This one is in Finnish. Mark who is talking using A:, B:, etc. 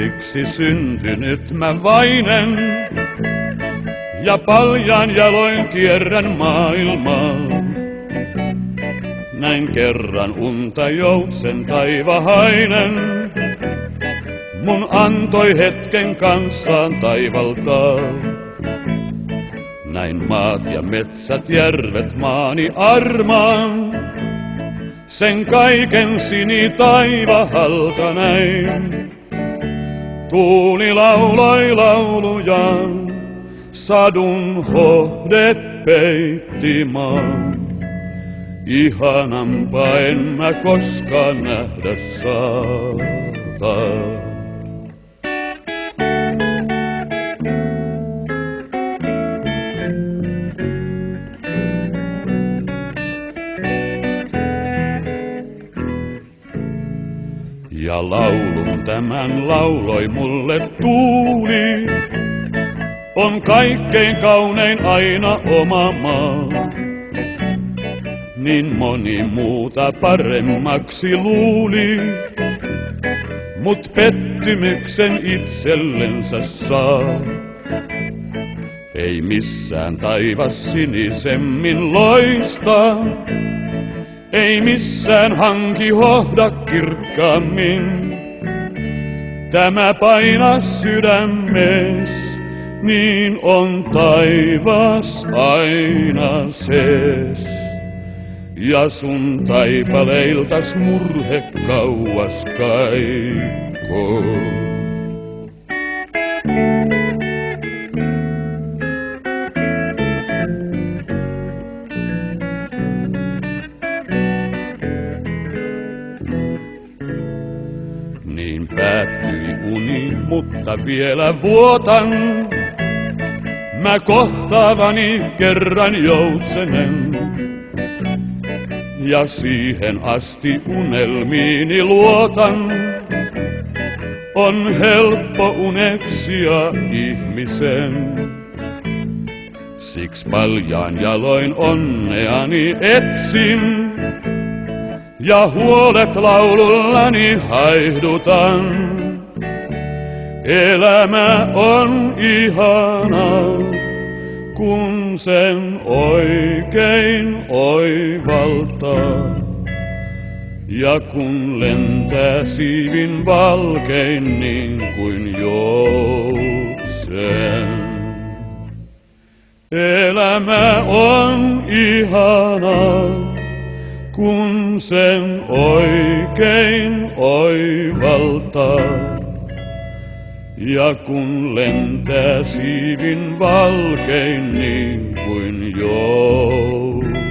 A: uhriksi syntynyt mä vainen, ja paljan jaloin kierrän maailmaa. Näin kerran unta joutsen taivahainen, mun antoi hetken kanssaan taivaltaa. Näin maat ja metsät, järvet, maani armaan, sen kaiken sinitaivahalta näin. Tuuli lauloi laulujaan, sadun hohdet peitti maan. Ihanampaa en mä koskaan nähdä saata. Ja laulun tämän lauloi mulle tuuli, on kaikkein kaunein aina oma maa. Niin moni muuta paremmaksi luuli, mut pettymyksen itsellensä saa. Ei missään taivas sinisemmin loista, ei missään hanki hohda kirkkaammin. Tämä paina sydämes, niin on taivas aina sees. Ja sun taipaleiltas murhe kauas kaikoo. Niin päättyi uni, mutta vielä vuotan mä kohtaavani kerran joutsenen. Ja siihen asti unelmiini luotan, on helppo uneksia ihmisen. Siksi paljaan jaloin onneani etsin, ja huolet laulullani haihdutan. Elämä on ihanaa, kun sen oikein oivaltaa. Ja kun lentää siivin valkein niin kuin joutsen. Elämä on ihanaa, kun sen oikein oivaltaa. Ja kun lentää siivin valkein niin kuin joutsen.